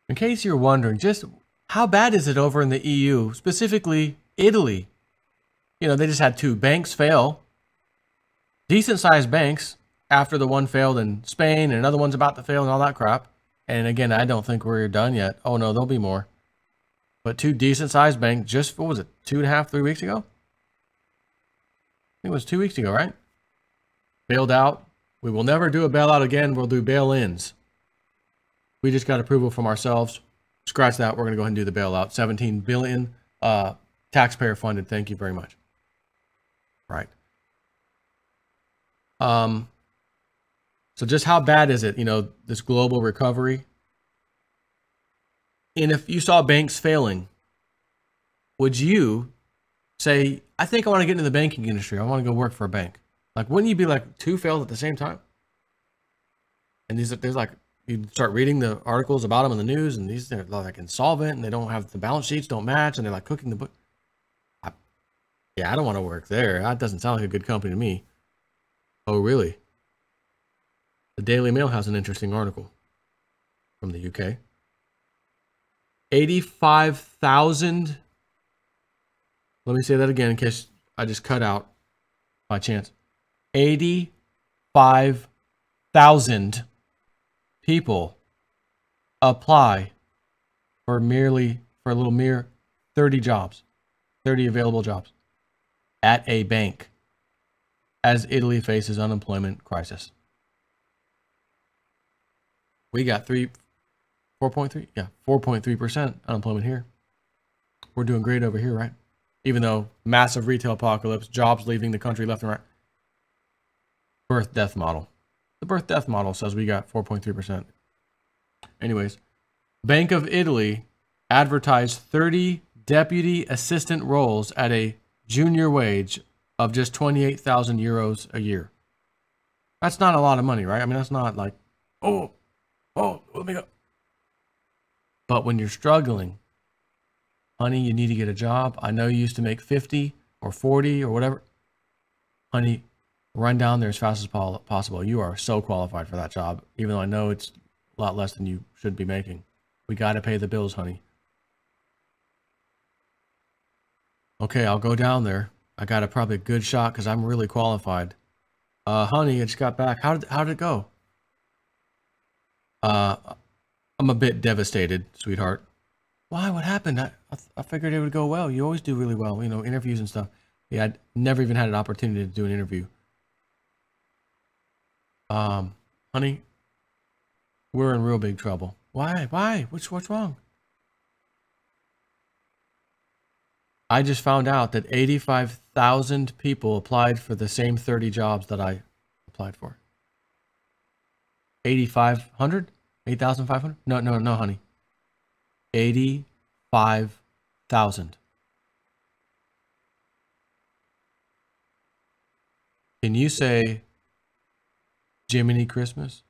In case you're wondering, just how bad is it over in the EU, specifically Italy? You know, they just had 2 banks fail. Decent-sized banks after the one failed in Spain and another one's about to fail and all that crap. And again, I don't think we're done yet. Oh no, there'll be more. But 2 decent-sized banks just, what was it, 2.5, 3 weeks ago? I think it was 2 weeks ago, right? Bailed out. We will never do a bailout again. We'll do bail-ins. We just got approval from ourselves. Scratch that. We're going to go ahead and do the bailout. 17 billion taxpayer funded. Thank you very much. Right. So just how bad is it, you know, this global recovery? And if you saw banks failing, would you say, I think I want to get into the banking industry. I want to go work for a bank. Like, wouldn't you be like 2 failed at the same time? And there's like, you start reading the articles about them in the news, and they're like insolvent, and they don't have the balance sheets don't match, and they're like cooking the book. Yeah, I don't want to work there. That doesn't sound like a good company to me. Oh, really? The Daily Mail has an interesting article from the UK. 85,000. Let me say that again in case I just cut out by chance. 85,000 people apply for a little mere 30 jobs, 30 available jobs at a bank as Italy faces unemployment crisis. We got 4.3, yeah, 4.3% unemployment here. We're doing great over here, right? Even though massive retail apocalypse, jobs leaving the country left and right. Birth-death model. The birth-death model says we got 4.3%. Anyways, Bank of Italy advertised 30 deputy assistant roles at a junior wage of just 28,000 euros a year. That's not a lot of money, right? I mean, that's not like, oh, let me go. But when you're struggling, honey, you need to get a job. I know you used to make 50 or 40 or whatever. Honey, run down there as fast as possible. You are so qualified for that job, even though I know it's a lot less than you should be making. We got to pay the bills, honey. Okay, I'll go down there. I got probably a good shot because I'm really qualified. Honey, I just got back. How did it go? I'm a bit devastated, sweetheart. Why? What happened? I figured it would go well. You always do really well, you know, interviews and stuff. Yeah, I'd never even had an opportunity to do an interview. Honey, we're in real big trouble. Why? What's wrong? I just found out that 85,000 people applied for the same 30 jobs that I applied for. 8,500? 8,500? No, honey. 85,000. Can you say Jiminy Christmas?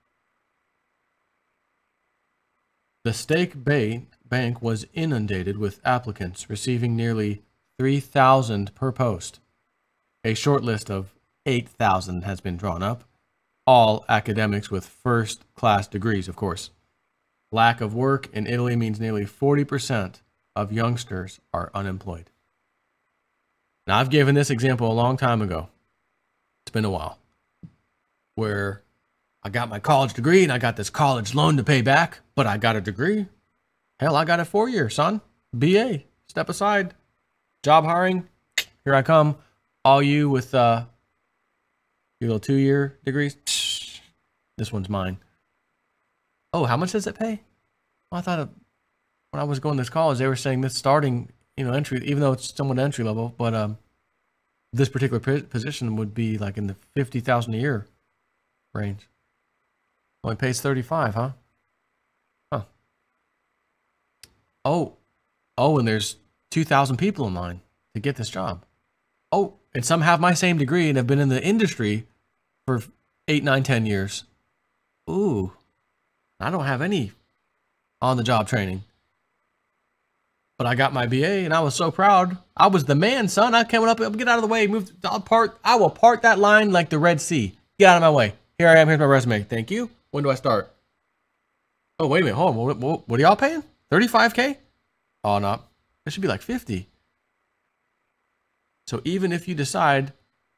The Stake Bank was inundated with applicants, receiving nearly 3,000 per post. A short list of 8,000 has been drawn up. All academics with first-class degrees, of course. Lack of work in Italy means nearly 40% of youngsters are unemployed. Now, I've given this example a long time ago. It's been a while. Where I got my college degree and I got this college loan to pay back, but I got a degree. Hell, I got a 4-year, son. BA. Step aside. Job hiring. Here I come. All you with your little 2-year degrees. This one's mine. Oh, how much does it pay? Well, I thought when I was going to this college, they were saying this starting, entry, even though it's somewhat entry level, but this particular position would be like in the 50,000 a year range. Only pays 35, huh? Huh. Oh, and there's 2,000 people in line to get this job. Oh, and some have my same degree and have been in the industry for 8, 9, 10 years. Ooh, I don't have any on-the-job training. But I got my BA and I was so proud. I was the man, son. I came up, get out of the way, I will part that line like the Red Sea. Get out of my way. Here I am, here's my resume. Thank you. When do I start? Oh, wait a minute. Hold on. What are y'all paying? 35K? Oh, no. It should be like 50. So even if you decide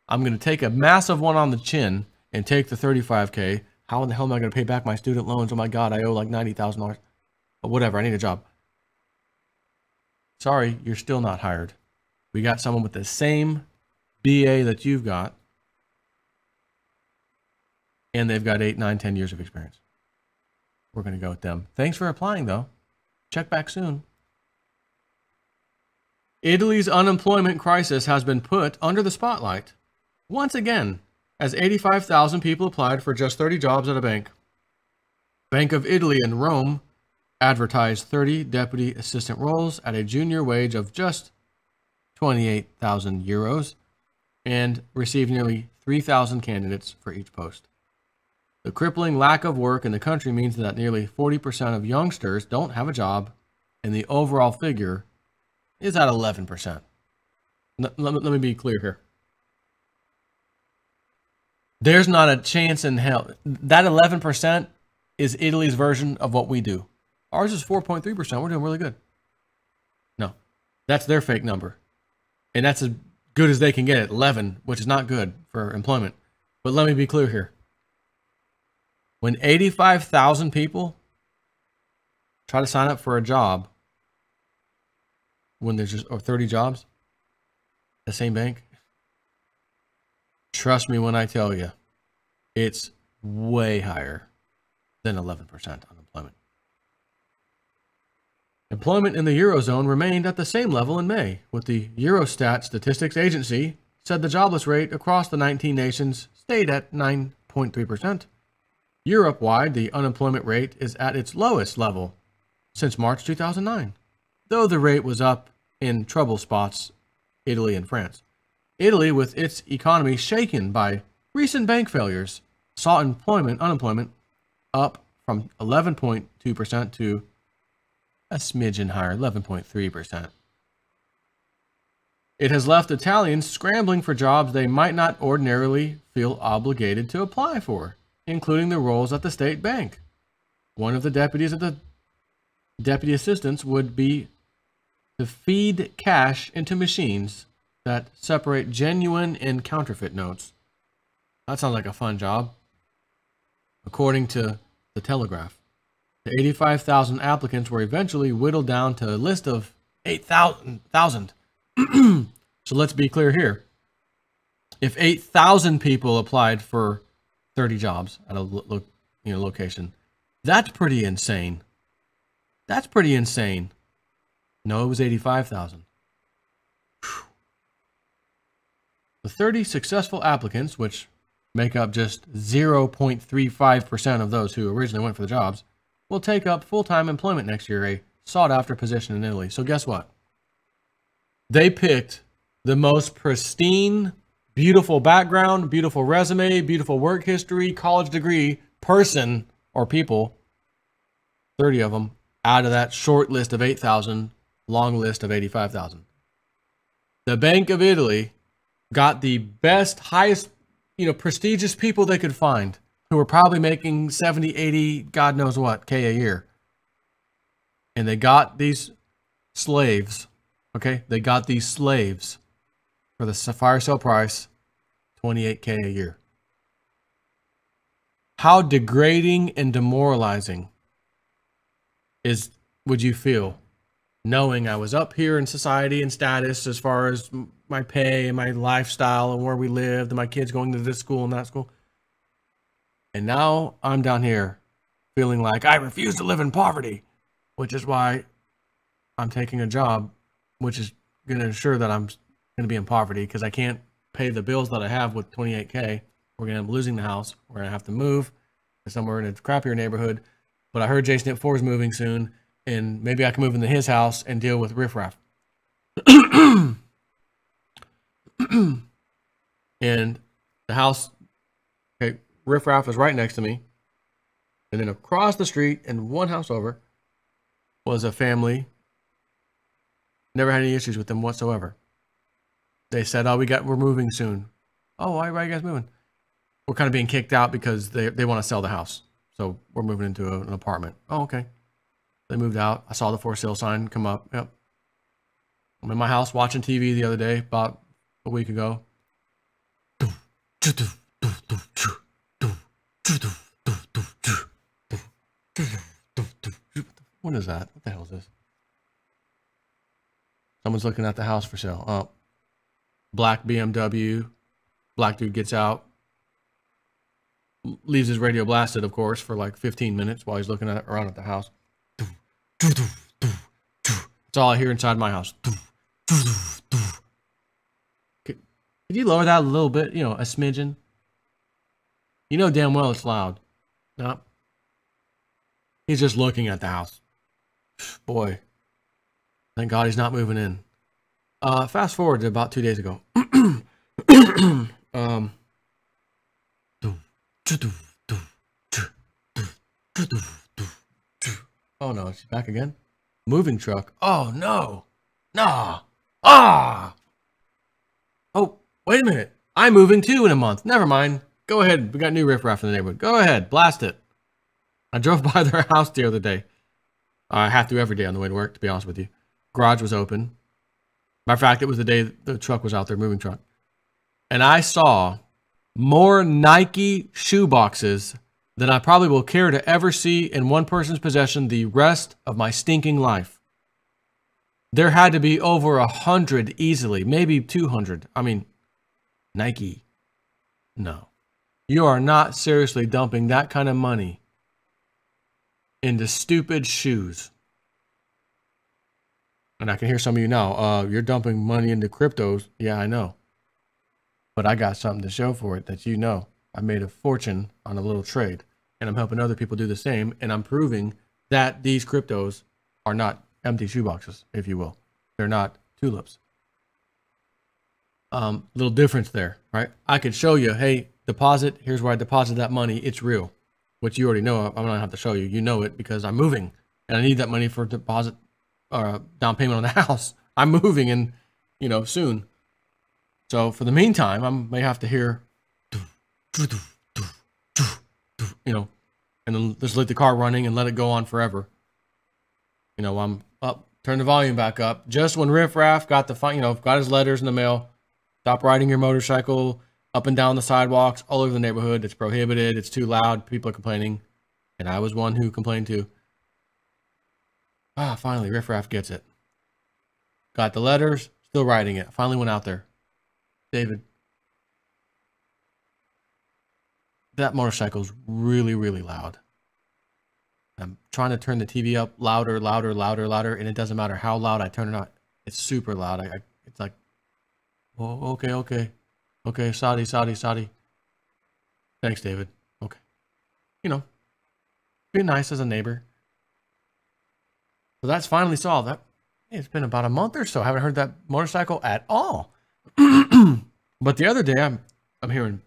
I'm going to take a massive one on the chin and take the 35K, how in the hell am I going to pay back my student loans? Oh my God, I owe like $90,000. But whatever, I need a job. Sorry, you're still not hired. We got someone with the same BA that you've got, and they've got 8, 9, 10 years of experience. We're going to go with them. Thanks for applying, though. Check back soon. Italy's unemployment crisis has been put under the spotlight once again, as 85,000 people applied for just 30 jobs at a bank. Bank of Italy in Rome advertised 30 deputy assistant roles at a junior wage of just 28,000 euros and received nearly 3,000 candidates for each post. The crippling lack of work in the country means that nearly 40% of youngsters don't have a job, and the overall figure is at 11%. Let me be clear here. There's not a chance in hell. That 11% is Italy's version of what we do. Ours is 4.3%. We're doing really good. No, that's their fake number. And that's as good as they can get at 11, which is not good for employment. But let me be clear here. When 85,000 people try to sign up for a job, when there's just 30 jobs, the same bank, trust me when I tell you, it's way higher than 11% unemployment. Employment in the Eurozone remained at the same level in May, with the Eurostat Statistics Agency said the jobless rate across the 19 nations stayed at 9.3%. Europe-wide, the unemployment rate is at its lowest level since March 2009, though the rate was up in trouble spots, Italy and France. Italy, with its economy shaken by recent bank failures, saw unemployment up from 11.2% to a smidgen higher, 11.3%. It has left Italians scrambling for jobs they might not ordinarily feel obligated to apply for, including the roles at the state bank. One of the deputies at the deputy assistants would be to feed cash into machines that separate genuine and counterfeit notes. That sounds like a fun job. According to the Telegraph, the 85,000 applicants were eventually whittled down to a list of 8,000. So let's be clear here. If 8,000 people applied for 30 jobs at a location, that's pretty insane. That's pretty insane. No, it was 85,000. The 30 successful applicants, which make up just 0.35% of those who originally went for the jobs, will take up full-time employment next year, a sought-after position in Italy. So guess what? They picked the most pristine, beautiful background, beautiful resume, beautiful work history, college degree person or people, 30 of them, out of that short list of 8,000, long list of 85,000. The Bank of Italy got the best, highest, prestigious people they could find, who were probably making 70, 80, God knows what, K a year. And they got these slaves, okay? They got these slaves for the fire sale price, 28K a year. How degrading and demoralizing would you feel knowing I was up here in society and status as far as my pay and my lifestyle and where we lived and my kids going to this school and that school. And now I'm down here feeling like I refuse to live in poverty, which is why I'm taking a job, which is going to ensure that I'm going to be in poverty because I can't pay the bills that I have with 28K. We're going to end up losing the house. We're going to have to move to somewhere in a crappier neighborhood. But I heard Jason at 4 is moving soon, and maybe I can move into his house and deal with riffraff. And the house, okay, riffraff is right next to me. And then across the street and one house over was a family. Never had any issues with them whatsoever. They said, oh, we're moving soon. Oh, why are you guys moving? We're kind of being kicked out because they want to sell the house. So we're moving into an apartment. Oh, okay. They moved out. I saw the for sale sign come up. Yep. I'm in my house watching TV the other day, about a week ago. What is that? What the hell is this? Someone's looking at the house for sale. Oh, black BMW. Black dude gets out. Leaves his radio blasted, of course, for like 15 minutes while he's looking around at the house. That's all I hear inside my house. Could you lower that a little bit? You know, a smidgen? You know damn well it's loud. No. He's just looking at the house. Boy. Thank God he's not moving in. Fast forward to about 2 days ago. Oh no, she's back again. Moving truck. Oh no. Nah. Ah. Oh, wait a minute. I'm moving too in a month. Never mind. Go ahead. We got new riffraff in the neighborhood. Go ahead. Blast it. I drove by their house the other day. I have to every day on the way to work, to be honest with you. Garage was open. Matter of fact, it was the day the truck was out there, moving truck. And I saw more Nike shoe boxes than I probably will care to ever see in one person's possession the rest of my stinking life. There had to be over 100 easily, maybe 200. I mean, Nike. No. You are not seriously dumping that kind of money into stupid shoes. And I can hear some of you now, you're dumping money into cryptos. Yeah, I know. But I got something to show for it that you know. I made a fortune on a little trade. And I'm helping other people do the same. And I'm proving that these cryptos are not empty shoeboxes, if you will. They're not tulips. Little difference there, right? I could show you, hey, deposit. Here's where I deposit that money. It's real. Which you already know. I'm not have to show you. You know it because I'm moving. And I need that money for deposit or down payment on the house. I'm moving in, you know, soon. So for the meantime, I may have to hear, you know, and then just let the car running and let it go on forever. You know, I'm up, turn the volume back up. Just when Riff Raff got got his letters in the mail, stop riding your motorcycle up and down the sidewalks all over the neighborhood. It's prohibited. It's too loud. People are complaining. And I was one who complained too. Finally, Riff Raff gets it. Got the letters, still writing it. Finally went out there. David, that motorcycle's really, really loud. I'm trying to turn the TV up louder, and it doesn't matter how loud I turn it on. It's super loud. It's like, oh, okay, Saudi. Thanks, David. Okay. You know, be nice as a neighbor. So that's finally solved. It's been about a month or so. I haven't heard that motorcycle at all. But the other day, I'm hearing.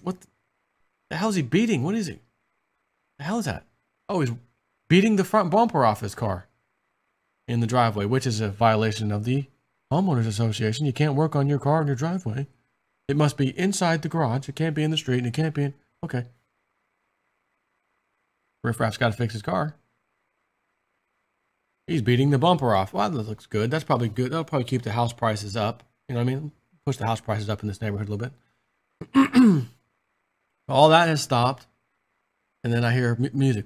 What the hell is he beating? What is he? The hell is that? Oh, he's beating the front bumper off his car in the driveway, which is a violation of the homeowners association. You can't work on your car in your driveway. It must be inside the garage. It can't be in the street, and it can't be in. Okay. Riff Raff's got to fix his car. He's beating the bumper off. Well, that looks good. That's probably good. That'll probably keep the house prices up. You know what I mean? Push the house prices up in this neighborhood a little bit. All that has stopped. And then I hear music.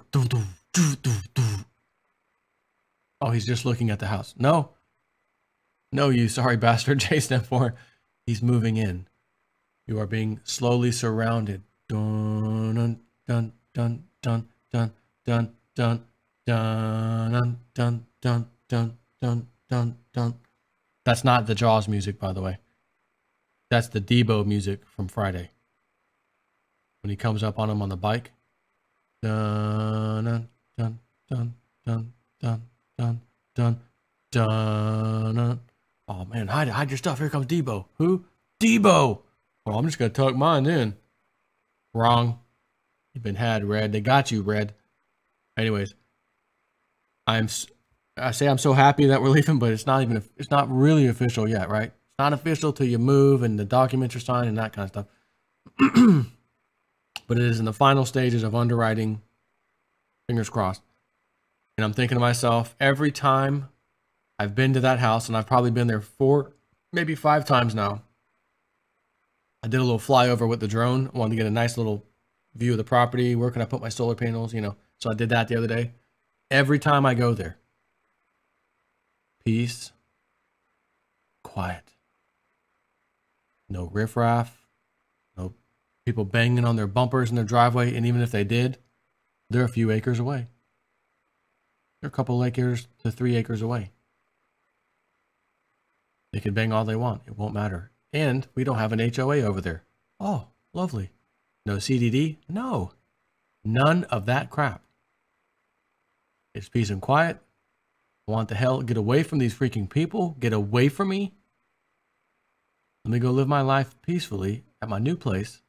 Oh, he's just looking at the house. No, you sorry bastard, Jason F4. He's moving in. You are being slowly surrounded. Dun, dun, dun, dun, dun, dun, dun, dun, dun, dun, dun, dun, dun, dun. That's not the Jaws music, by the way. That's the Debo music from Friday. When he comes up on him on the bike. Dun, dun, dun, dun, dun, dun, dun, dun, dun. Oh man, hide your stuff. Here comes Debo. Who? Debo. Well, I'm just gonna tuck mine in. Wrong. You've been had, Red. They got you, Red. Anyways, I say I'm so happy that we're leaving, but it's not really official yet, right? It's not official till you move and the documents are signed and that kind of But it is in the final stages of underwriting. Fingers crossed. And I'm thinking to myself, every time I've been to that house, and I've probably been there 4, maybe 5 times now. I did a little flyover with the drone. I wanted to get a nice little view of the property. Where can I put my solar panels? So I did that the other day. Every time I go there, peace, quiet. No riffraff, no people banging on their bumpers in their driveway. And even if they did, they're a few acres away. They're a couple acres to 3 acres away. They can bang all they want. It won't matter. And we don't have an HOA over there. Oh, lovely. No CDD? No. None of that crap. It's peace and quiet. I want the hell, get away from these freaking people. Get away from me. Let me go live my life peacefully at my new place.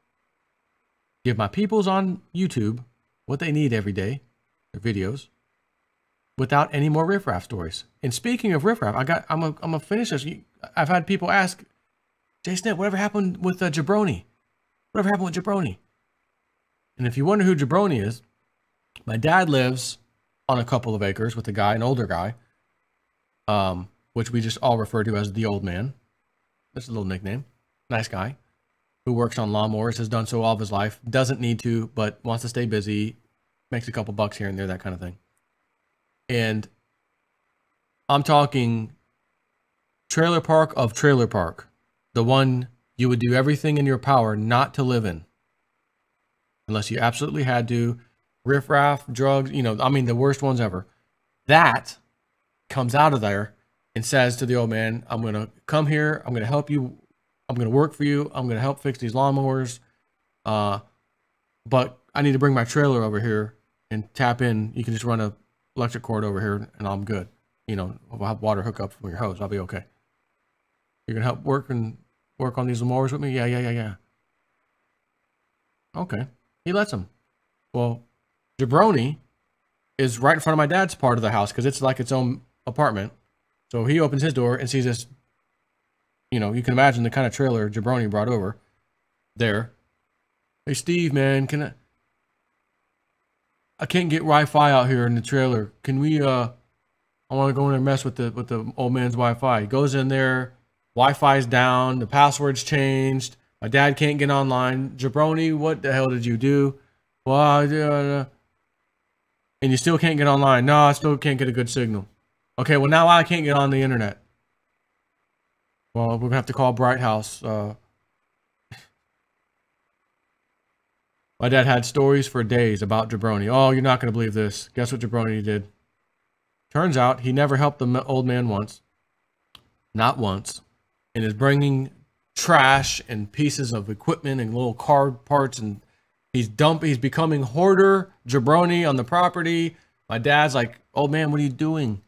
Give my peoples on YouTube what they need every day, their videos, without any more riffraff stories. And speaking of riffraff, I'm gonna finish this. I've had people ask, Jay Snip, whatever happened with Jabroni? Whatever happened with Jabroni? And if you wonder who Jabroni is, my dad lives on a couple of acres with a guy, an older guy, which we just all refer to as the old man. That's a little nickname. Nice guy who works on lawnmowers, has done so all of his life, doesn't need to, but wants to stay busy, makes a couple bucks here and there, that kind of thing. And I'm talking trailer park of trailer park. The one you would do everything in your power not to live in. Unless you absolutely had to. Riffraff, drugs, the worst ones ever. That comes out of there and says to the old man, I'm going to come here. I'm going to help you. I'm going to work for you. I'm going to help fix these lawnmowers. But I need to bring my trailer over here and tap in. You can just run a electric cord over here and I'm good. I'll have water hookup from your hose. I'll be okay. You're going to help work on these lawnmowers with me? Yeah. Okay. He lets him. Well, Jabroni is right in front of my dad's part of the house because it's like its own apartment. So he opens his door and sees this, you can imagine the kind of trailer Jabroni brought over there. Hey, Steve, man, I can't get Wi-Fi out here in the trailer. Can we, I want to go in there and mess with the old man's Wi-Fi. He goes in there, Wi-Fi's down, the password's changed. My dad can't get online. Jabroni, what the hell did you do? Well, and you still can't get online. No, I still can't get a good signal. Okay, well, now I can't get on the internet. Well, we're going to have to call Bright House. My dad had stories for days about Jabroni. Oh, you're not going to believe this. Guess what Jabroni did? Turns out he never helped the old man once. Not once. And is bringing trash and pieces of equipment and little car parts, and he's becoming hoarder Jabroni on the property. My dad's like, old man, what are you doing?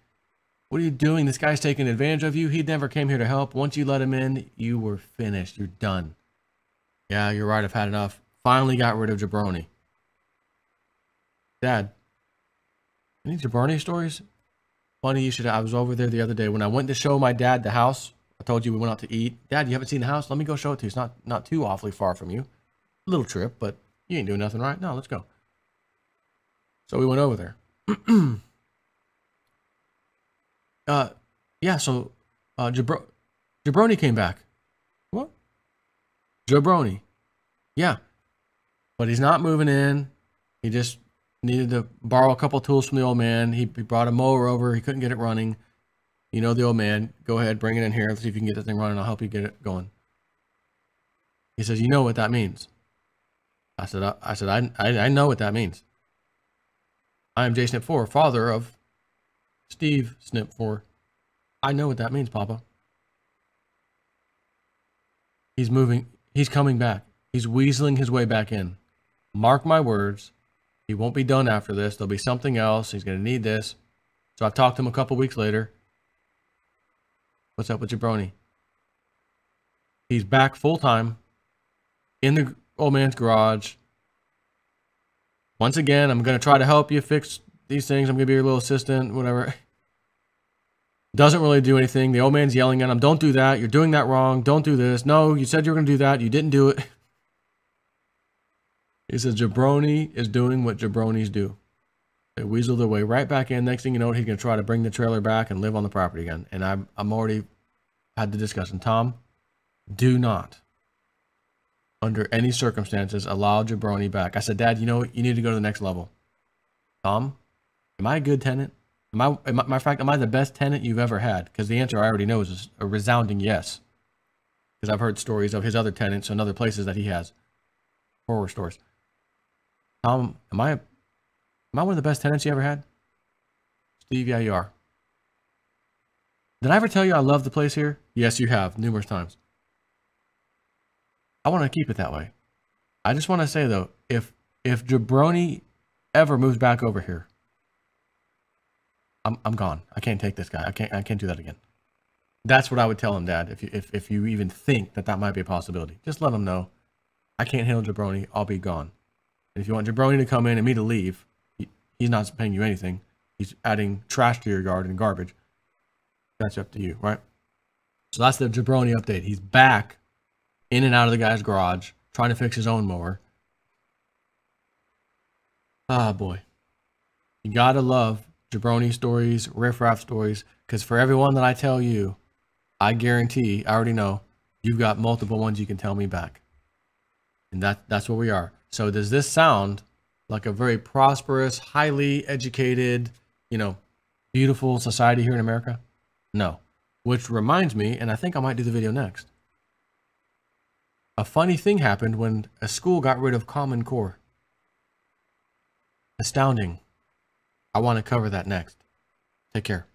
What are you doing? This guy's taking advantage of you. He never came here to help. Once you let him in, you were finished. You're done. Yeah, you're right. I've had enough. Finally got rid of Jabroni. Dad, any Jabroni stories? Funny you should. I was over there the other day when I went to show my dad the house. I told you we went out to eat. Dad, you haven't seen the house? Let me go show it to you. It's not too awfully far from you. Little trip, but you ain't doing nothing, right? No, let's go. So we went over there. Yeah, so Jabroni came back. What? Jabroni. Yeah. But he's not moving in. He just needed to borrow a couple tools from the old man. He brought a mower over. He couldn't get it running. You know the old man. Go ahead, bring it in here. Let's see if you can get this thing running. I'll help you get it going. He says, you know what that means? I said, I know what that means. I am Jay Snip 4, father of Steve Snip 4. I know what that means, Papa. He's moving. He's coming back. He's weaseling his way back in. Mark my words. He won't be done after this. There'll be something else. He's going to need this. So I've talked to him a couple weeks later. What's up with Jabroni? He's back full time in the old man's garage. Once again, I'm going to try to help you fix these things. I'm going to be your little assistant, whatever. Doesn't really do anything. The old man's yelling at him. Don't do that. You're doing that wrong. Don't do this. No, you said you were going to do that. You didn't do it. He says Jabroni is doing what jabronis do. They weasel their way right back in. Next thing you know, he's going to try to bring the trailer back and live on the property again. And I'm already had the discussion. Tom, do not, under any circumstances, allow Jabroni back. I said, Dad, you know what? You need to go to the next level. Tom, am I a good tenant? Matter of fact, am I the best tenant you've ever had? Because the answer I already know is a resounding yes. Because I've heard stories of his other tenants and other places that he has. Horror stores. Tom, am I one of the best tenants you ever had? Steve, yeah, you are. Did I ever tell you I love the place here? Yes, you have, numerous times. I want to keep it that way. I just want to say, though, if Jabroni ever moves back over here, I'm gone. I can't take this guy. I can't do that again. That's what I would tell him, Dad, if you even think that might be a possibility. Just let him know. I can't handle Jabroni. I'll be gone. And if you want Jabroni to come in and me to leave, he's not paying you anything. He's adding trash to your yard and garbage. That's up to you, right? So that's the Jabroni update. He's back in and out of the guy's garage, trying to fix his own mower. Ah, boy. You gotta love Jabroni stories, riffraff stories, because for everyone that I tell you, I guarantee, I already know, you've got multiple ones you can tell me back. And that's where we are. So does this sound like a very prosperous, highly educated, beautiful society here in America? No. Which reminds me, and I think I might do the video next. A funny thing happened when a school got rid of Common Core. Astounding. I want to cover that next. Take care.